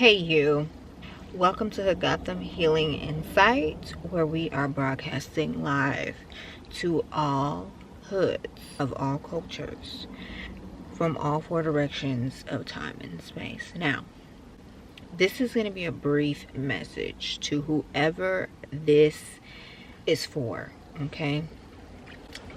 Hey you, welcome to the Gotham Healing Insight, where we are broadcasting live to all hoods of all cultures from all four directions of time and space. Now, this is going to be a brief message to whoever this is for, okay?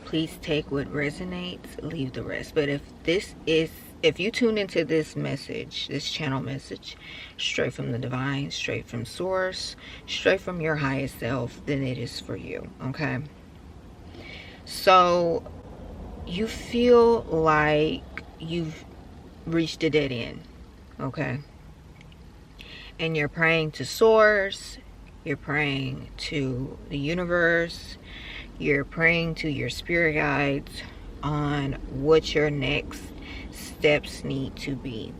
Please take what resonates, leave the rest. But if you tune into this message, this channel message, straight from the divine, straight from source, straight from your highest self, then it is for you, okay? So you feel like you've reached a dead end, okay? And you're praying to source, you're praying to the universe, you're praying to your spirit guides on what your next steps need to be.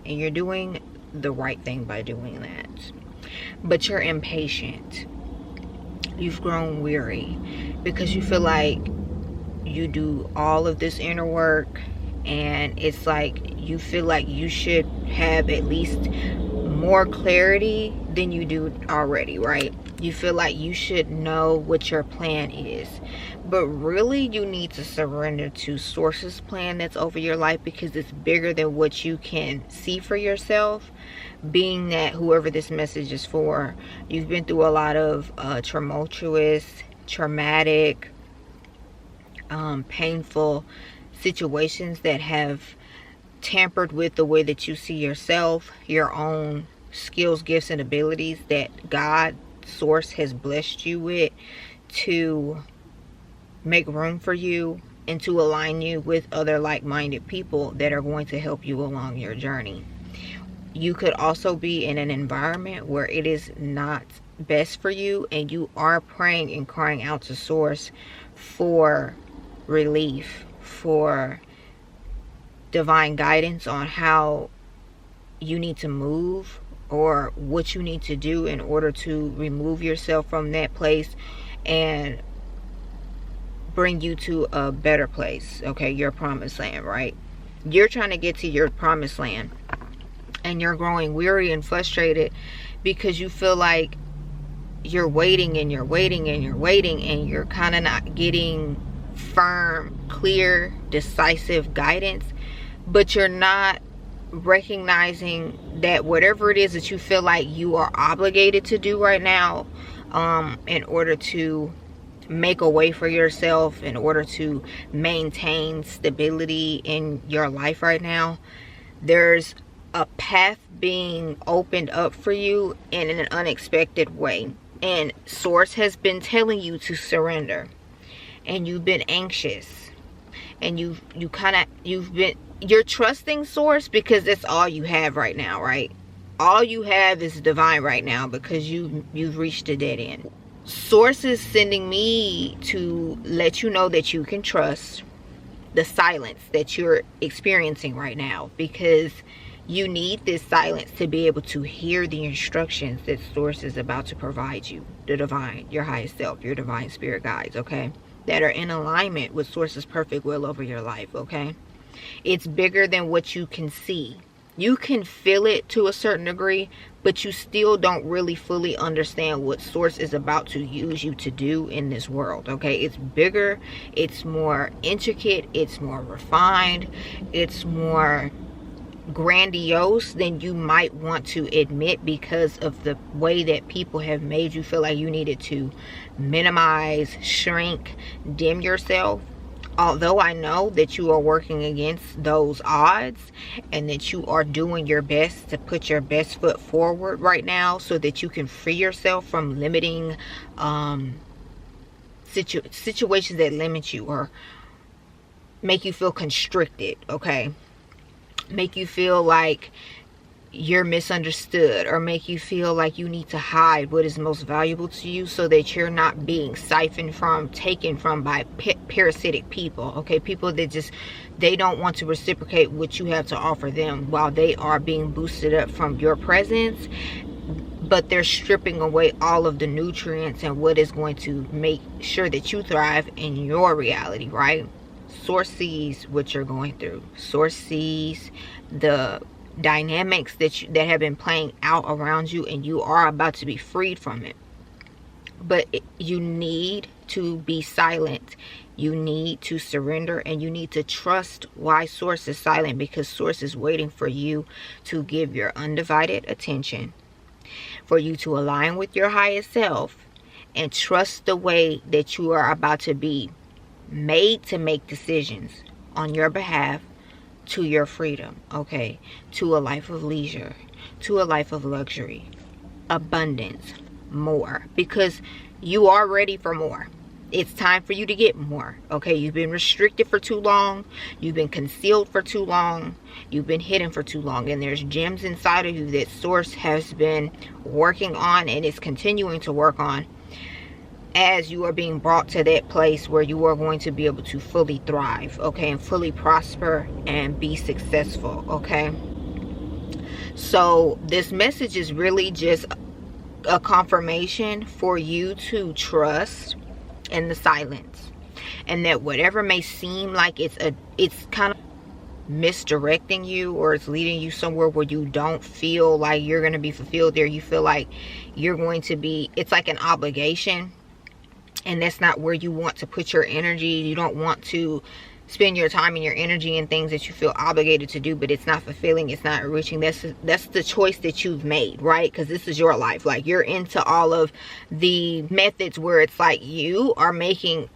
And you're doing the right thing by doing that. But you're impatient. You've grown weary because you feel like you do all of this inner work and it's like you feel like you should have at least more clarity than you do already, right? You feel like you should know what your plan is, but really you need to surrender to source's plan that's over your life, because it's bigger than what you can see for yourself. Being that whoever this message is for, you've been through a lot of tumultuous, traumatic, painful situations that have tampered with the way that you see yourself, your own skills, gifts, and abilities that God, source, has blessed you with to make room for you and to align you with other like-minded people that are going to help you along your journey. You could also be in an environment where it is not best for you, and you are praying and crying out to source for relief, for divine guidance on how you need to move or what you need to do in order to remove yourself from that place and bring you to a better place, okay? Your promised land, right? You're trying to get to your promised land and you're growing weary and frustrated because you feel like you're waiting and you're waiting and you're waiting and you're kind of not getting firm, clear, decisive guidance, but you're not recognizing that whatever it is that you feel like you are obligated to do right now, in order to make a way for yourself, in order to maintain stability in your life right now, there's a path being opened up for you in an unexpected way, and source has been telling you to surrender, and you've been anxious, and you're trusting source because that's all you have right now, right? All you have is divine right now because you've reached a dead end. Source is sending me to let you know that you can trust the silence that you're experiencing right now, because you need this silence to be able to hear the instructions that source is about to provide you, the divine, your highest self, your divine spirit guides, okay, that are in alignment with source's perfect will over your life, okay? It's bigger than what you can see. You can feel it to a certain degree, but you still don't really fully understand what source is about to use you to do in this world, okay? It's bigger, it's more intricate, it's more refined, it's more grandiose than you might want to admit, because of the way that people have made you feel like you needed to minimize, shrink, dim yourself. Although I know that you are working against those odds and that you are doing your best to put your best foot forward right now so that you can free yourself from limiting situations that limit you or make you feel constricted, okay? Make you feel like you're misunderstood, or make you feel like you need to hide what is most valuable to you so that you're not being siphoned from, taken from by parasitic people, okay? People that just, they don't want to reciprocate what you have to offer them while they are being boosted up from your presence, but they're stripping away all of the nutrients and what is going to make sure that you thrive in your reality, right? Source sees what you're going through. Source sees the dynamics that have been playing out around you, and you are about to be freed from it. But you need to be silent. You need to surrender, and you need to trust why Source is silent, because Source is waiting for you to give your undivided attention, for you to align with your highest self and trust the way that you are about to be made to make decisions on your behalf to your freedom, okay? To a life of leisure, to a life of luxury, abundance, more, because you are ready for more. It's time for you to get more, okay? You've been restricted for too long. You've been concealed for too long. You've been hidden for too long. And there's gems inside of you that Source has been working on and is continuing to work on, as you are being brought to that place where you are going to be able to fully thrive, okay? And fully prosper and be successful, okay? So this message is really just a confirmation for you to trust in the silence, and that whatever may seem like it's kind of misdirecting you, or it's leading you somewhere where you don't feel like you're going to be fulfilled there. You feel like you're going to be, it's like an obligation, and that's not where you want to put your energy. You don't want to spend your time and your energy in things that you feel obligated to do, but it's not fulfilling, it's not enriching. That's the choice that you've made, right? Because this is your life. Like, you're into all of the methods where it's like you are making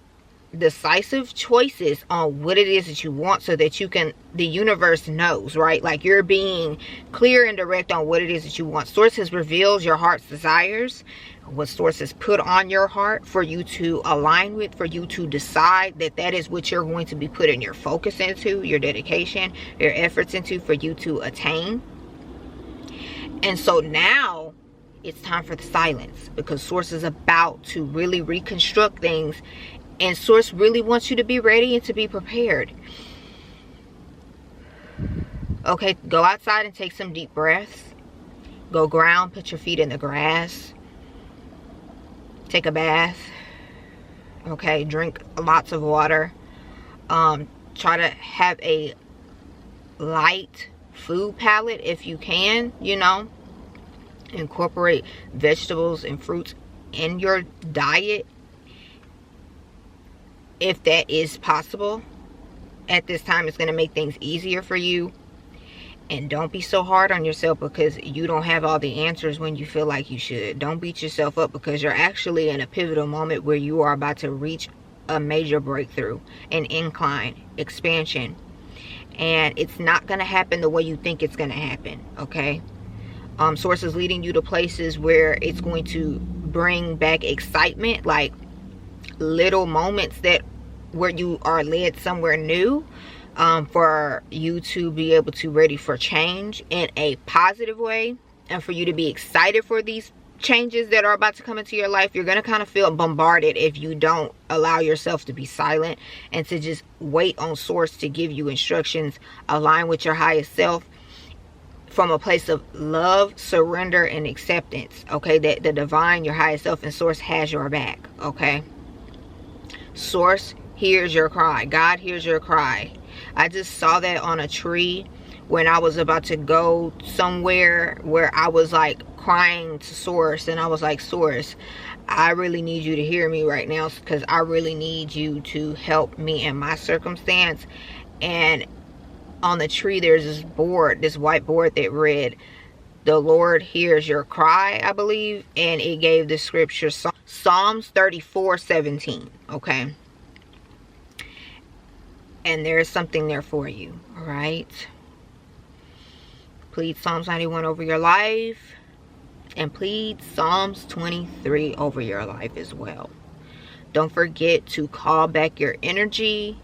decisive choices on what it is that you want, so that you can, the universe knows, right? Like, you're being clear and direct on what it is that you want. Source has revealed your heart's desires, what Source has put on your heart for you to align with, for you to decide that that is what you're going to be putting your focus into, your dedication, your efforts into, for you to attain. And so now it's time for the silence, because Source is about to really reconstruct things, and Source really wants you to be ready and to be prepared. Okay, go outside and take some deep breaths. Go ground, put your feet in the grass. Take a bath. Okay, drink lots of water. Try to have a light food palette if you can, you know. Incorporate vegetables and fruits in your diet if that is possible. At this time, it's going to make things easier for you. And don't be so hard on yourself because you don't have all the answers when you feel like you should. Don't beat yourself up, because you're actually in a pivotal moment where you are about to reach a major breakthrough, an incline, expansion. And it's not going to happen the way you think it's going to happen, okay? Source is leading you to places where it's going to bring back excitement, like little moments where you are led somewhere new. For you to be able to ready for change in a positive way, and for you to be excited for these changes that are about to come into your life. You're going to kind of feel bombarded if you don't allow yourself to be silent and to just wait on Source to give you instructions, align with your highest self from a place of love, surrender, and acceptance. Okay, that the divine, your highest self, and Source has your back. Okay, Source hears your cry. God hears your cry. I just saw that on a tree when I was about to go somewhere where I was like crying to Source, and I was like, Source, I really need you to hear me right now, because I really need you to help me in my circumstance. And on the tree there's this board, this white board that read, the Lord hears your cry, I believe, and it gave the scripture Psalms 34:17. okay, and there is something there for you. All right, plead Psalms 91 over your life, and plead Psalms 23 over your life as well. Don't forget to call back your energy,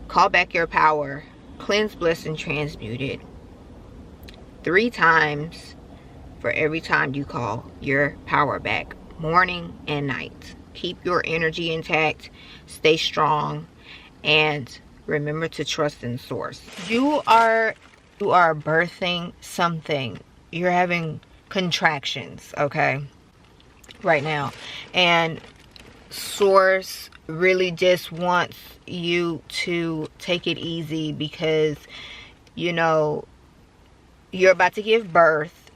call back your power, cleanse, bless, and transmute it 3 times for every time you call your power back, morning and night. Keep your energy intact, stay strong, and remember to trust in Source. You are birthing something. You're having contractions, okay, right now. And Source really just wants you to take it easy, because, you know, you're about to give birth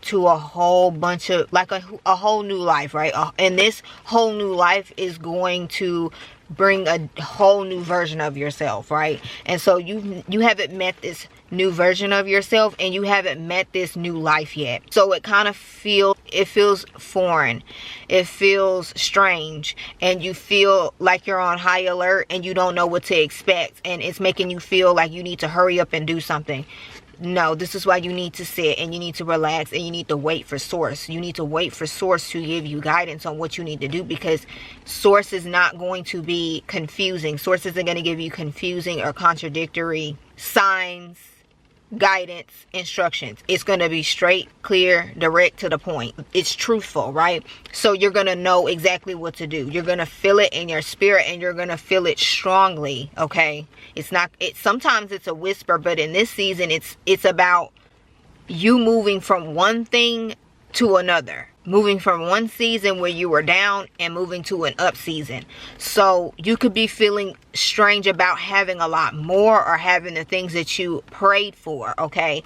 to a whole bunch of, like a whole new life, right? And this whole new life is going to bring a whole new version of yourself, right? And so you haven't met this new version of yourself, and you haven't met this new life yet. So it kind of feels foreign, it feels strange, and you feel like you're on high alert and you don't know what to expect, and it's making you feel like you need to hurry up and do something. No, this is why you need to sit and you need to relax and you need to wait for source. You need to wait for source to give you guidance on what you need to do, because source is not going to be confusing. Source isn't going to give you confusing or contradictory signs, guidance, instructions. It's going to be straight, clear, direct, to the point. It's truthful, right? So you're going to know exactly what to do. You're going to feel it in your spirit, and you're going to feel it strongly, okay? Sometimes it's a whisper, but in this season it's about you moving from one thing to another, moving from one season where you were down and moving to an up season. So you could be feeling strange about having a lot more, or having the things that you prayed for, okay?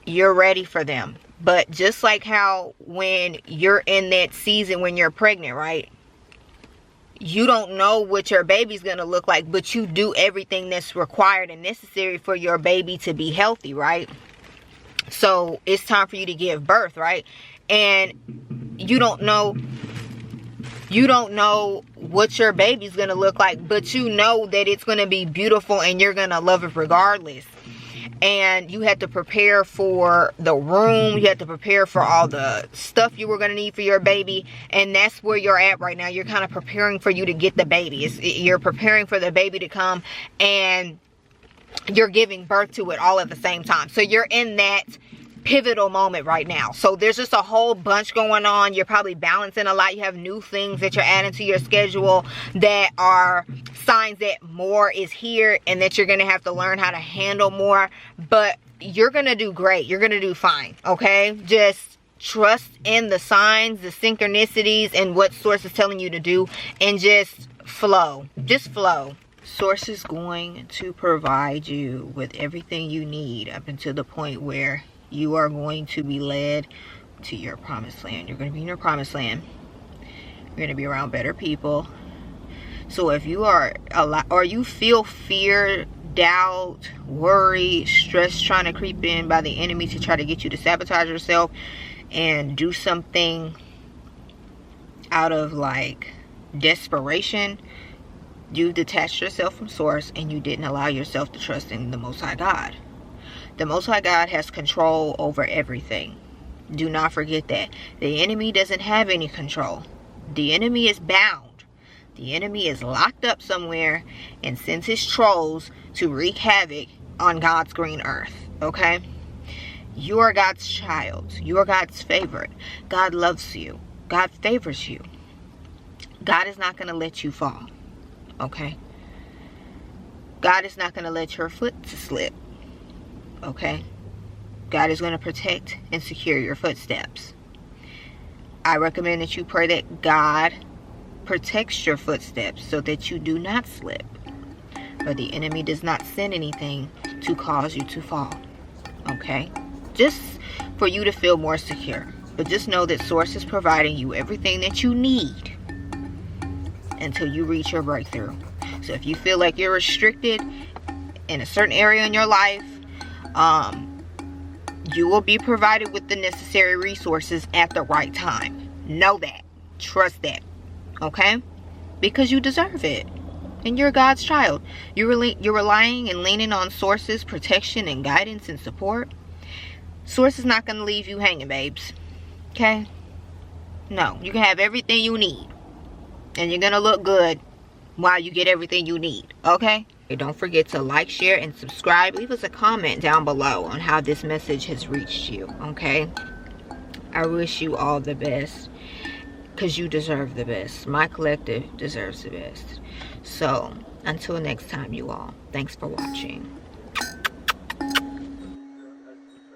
You're ready for them. But just like how when you're in that season when you're pregnant, right? You don't know what your baby's going to look like, but you do everything that's required and necessary for your baby to be healthy, right? So it's time for you to give birth, right? And you don't know what your baby's going to look like, but you know that it's going to be beautiful and you're going to love it regardless. And you had to prepare for the room. You had to prepare for all the stuff you were going to need for your baby. And that's where you're at right now. You're kind of preparing for you to get the baby. You're preparing for the baby to come, and you're giving birth to it all at the same time. So you're in that pivotal moment right now. So there's just a whole bunch going on. You're probably balancing a lot. You have new things that you're adding to your schedule that are signs that more is here, and that you're going to have to learn how to handle more. But you're going to do great. You're going to do fine, okay? Just trust in the signs, the synchronicities, and what source is telling you to do, and just flow. Just flow. Source is going to provide you with everything you need up until the point where you are going to be led to your promised land. You're going to be in your promised land. You're going to be around better people. So if you are or you feel fear, doubt, worry, stress trying to creep in by the enemy to try to get you to sabotage yourself and do something out of like desperation, you detached yourself from source, and you didn't allow yourself to trust in the Most High God. The Most High God has control over everything. Do not forget that. The enemy doesn't have any control. The enemy is bound. The enemy is locked up somewhere and sends his trolls to wreak havoc on God's green earth. Okay? You are God's child. You are God's favorite. God loves you. God favors you. God is not going to let you fall. Okay? God is not going to let your foot slip. Okay? God is going to protect and secure your footsteps. I recommend that you pray that God protects your footsteps so that you do not slip. But the enemy does not send anything to cause you to fall. Okay? Just for you to feel more secure. But just know that source is providing you everything that you need until you reach your breakthrough. So if you feel like you're restricted in a certain area in your life, you will be provided with the necessary resources at the right time. Know that. Trust that. Okay? Because you deserve it. And you're God's child. You're relying and leaning on sources, protection, and guidance and support. Source is not going to leave you hanging, babes. Okay? No. You can have everything you need. And you're going to look good while you get everything you need. Okay? Don't forget to like, share, and subscribe. Leave us a comment down below on how this message has reached you. Okay? I wish you all the best, because you deserve the best. My collective deserves the best. So, until next time, you all. Thanks for watching.